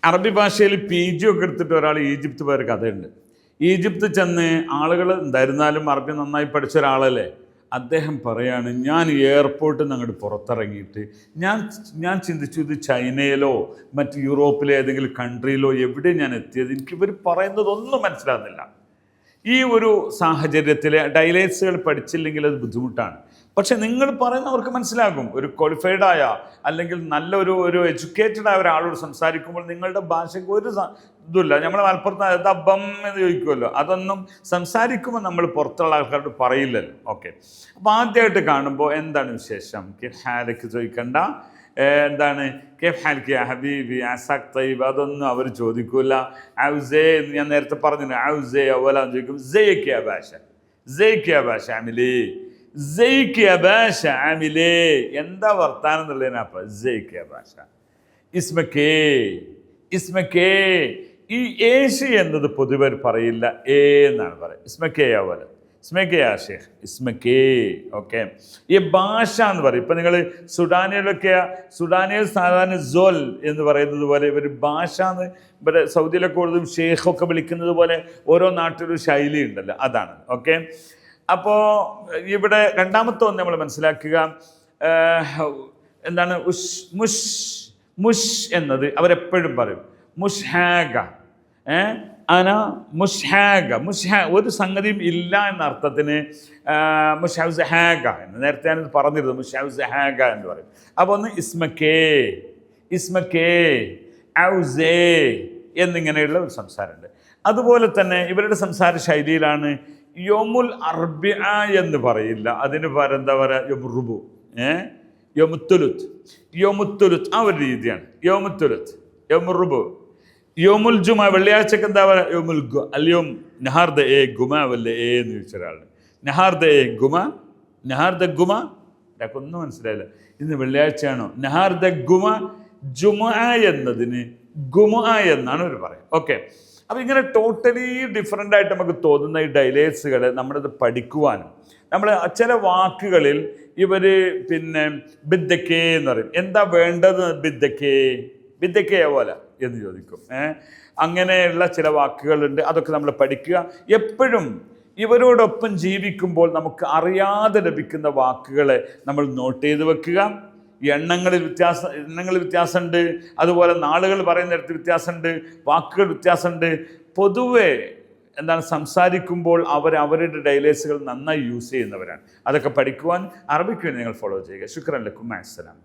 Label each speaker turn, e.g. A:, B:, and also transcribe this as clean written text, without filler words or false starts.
A: അറബി ഭാഷയിൽ PG ഒക്കെ എടുത്തിട്ട് ഒരാൾ ഈജിപ്ത് പോയൊരു കഥയുണ്ട്. ഈജിപ്ത് ചെന്ന് ആളുകൾ എന്തായിരുന്നാലും അറബി നന്നായി പഠിച്ച ഒരാളല്ലേ, അദ്ദേഹം പറയാണ്, ഞാൻ എയർപോർട്ടിൽ നിന്ന് അങ്ങോട്ട് പുറത്തിറങ്ങിയിട്ട് ഞാൻ ചിന്തിച്ചു, ഇത് ചൈനയിലോ മറ്റ് യൂറോപ്പിലെ ഏതെങ്കിലും കൺട്രിയിലോ എവിടെ ഞാൻ എത്തിയത്, എനിക്ക് ഇവർ പറയുന്നതൊന്നും മനസ്സിലാകുന്നില്ല. ഈ ഒരു സാഹചര്യത്തിൽ ഡയലേറ്റ്സുകൾ പഠിച്ചില്ലെങ്കിൽ അത് ബുദ്ധിമുട്ടാണ്. പക്ഷെ നിങ്ങൾ പറയുന്നവർക്ക് മനസ്സിലാകും. ഒരു ക്വാളിഫൈഡായ അല്ലെങ്കിൽ നല്ലൊരു എഡ്യൂക്കേറ്റഡ് ആയ ഒരാളോട് സംസാരിക്കുമ്പോൾ നിങ്ങളുടെ ഭാഷയ്ക്ക് ഒരു ഇതുമില്ല. നമ്മൾ മലപ്പുറത്ത് ദബ്ബം എന്ന് ചോദിക്കുമല്ലോ, അതൊന്നും സംസാരിക്കുമ്പോൾ നമ്മൾ പുറത്തുള്ള ആൾക്കാരോട് പറയില്ലല്ലോ. ഓക്കെ, അപ്പോൾ ആദ്യമായിട്ട് കാണുമ്പോൾ എന്താണ് വിശേഷം, ഹാലക്ക് ചോദിക്കണ്ട, എന്താണ് കേഫ് ഹാൽക്ക് ഹബീബി അസാഖ് തയ്യബ്, അതൊന്നും അവർ ചോദിക്കൂല. ഔസേ എന്ന് ഞാൻ നേരത്തെ പറഞ്ഞു, ഔസേ അവലാന്ന് ചോദിക്കും. സെയ്ക്ക് അബാഷ, സെയ്ക്ക് അബാഷ ആമിലേ, സെയ്ക്ക് അബാഷ ആമിലേ, എന്താ വർത്താനം എന്നുള്ളതിനപ്പം സെയ്ക്ക് അബാഷ. ഇസ്മക്കേ, ഇസ്മക്കേ, ഈ ഏഷ് എന്നത് പൊതുവെ പറയില്ല, എന്നാണ് പറയുക. ഇസ്മക്കേ അവല, ഇസ്മക്കേ ആ ഷേഖ്, ഇസ്മക്കേ. ഓക്കെ, ഈ ഭാഷ എന്ന് പറയും. ഇപ്പം നിങ്ങൾ സുഡാനിയിൽ സാധാരണ സോൽ എന്ന് പറയുന്നത് പോലെ ഇവർ ഭാഷ എന്ന് ഇവിടെ സൗദിയിലൊക്കെ കൂടുതലും ഷേഖൊക്കെ വിളിക്കുന്നത് പോലെ ഓരോ നാട്ടിലൊരു ശൈലി ഉണ്ടല്ലോ, അതാണ്. ഓക്കെ, അപ്പോൾ ഇവിടെ രണ്ടാമത്തെ ഒന്ന് നമ്മൾ മനസ്സിലാക്കുക, എന്താണ് മുഷ്, മുഷ് എന്നത് അവരെപ്പോഴും പറയും. മുഷ്ഹാഗ, അന മുഷ്ഹാഗ, ഒരു സംഗതിയും ഇല്ല എന്ന അർത്ഥത്തിന് മുഷൗസ് ഹാഗ എന്ന് നേരത്തെ ഞാനിത് പറഞ്ഞിരുന്നു. മുഷൗസ് ഹാഗ എന്ന് പറയും. അപ്പോൾ ഒന്ന് ഇസ്മക്കേ, ഇസ്മക്കേ, ഔസേ എന്നിങ്ങനെയുള്ള ഒരു സംസാരമുണ്ട്. അതുപോലെ തന്നെ ഇവരുടെ സംസാര ശൈലിയിലാണ് യോമുൽ അർബിഅ എന്ന് പറയില്ല, അതിന് പകരം എന്താ പറയുക, യൊമുറുബു, യോമുത്തുലുത്ത്, യോമുത്തുലുത്ത്, ആ ഒരു രീതിയാണ്. യോമുത്തുലുത്ത്, യോമുറുബു. യോമുൽ ജുമ, വെള്ളിയാഴ്ചക്ക് എന്താ പറയുക, യോമുൽ ഗു, അല്ലയോം നഹാർ ദ എ ഗുമ വല്ല എന്ന് ചോദിച്ച ഒരാളാണ്. നഹാർ ദ എ ഗുമ, നഹാർ ദ ഗുമ, ഒന്നും മനസ്സിലായില്ല, ഇന്ന് വെള്ളിയാഴ്ചയാണോ. നഹാർ ദ ഗുമ, ജുമ എന്നതിന് ഗുമ എന്നാണ് ഇവർ പറയുക. ഓക്കെ, അപ്പോൾ ഇങ്ങനെ ടോട്ടലി ഡിഫറെൻ്റ് ആയിട്ട് നമുക്ക് തോന്നുന്ന ഈ ഡയലേറ്റ്സുകൾ നമ്മളിത് പഠിക്കുവാനും, നമ്മൾ ചില വാക്കുകളിൽ ഇവർ പിന്നെ ബിദ്ദക്കേ എന്ന് പറയും. എന്താ വേണ്ടത്, ബിദ്ദക്കേ, ബിദ്ദക്കേ പോലെ എന്ന് ചോദിക്കും. അങ്ങനെയുള്ള ചില വാക്കുകളുണ്ട്, അതൊക്കെ നമ്മൾ പഠിക്കുക. എപ്പോഴും ഇവരോടൊപ്പം ജീവിക്കുമ്പോൾ നമുക്ക് അറിയാതെ ലഭിക്കുന്ന വാക്കുകളെ നമ്മൾ നോട്ട് ചെയ്ത് വെക്കുക. എണ്ണങ്ങളിൽ വ്യത്യാസമുണ്ട്, അതുപോലെ നാളുകൾ പറയുന്നിടത്ത് വ്യത്യാസമുണ്ട്, വാക്കുകൾ വ്യത്യാസമുണ്ട്. പൊതുവെ എന്താണ് സംസാരിക്കുമ്പോൾ അവരുടെ ഡയലേറ്റ്സുകൾ നന്നായി യൂസ് ചെയ്യുന്നവരാണ്. അതൊക്കെ പഠിക്കുവാൻ അറബിക്ക് വേണ്ടി നിങ്ങൾ ഫോളോ ചെയ്യുക. ശുക്രൻ ലക്കും, അസ്സലാം.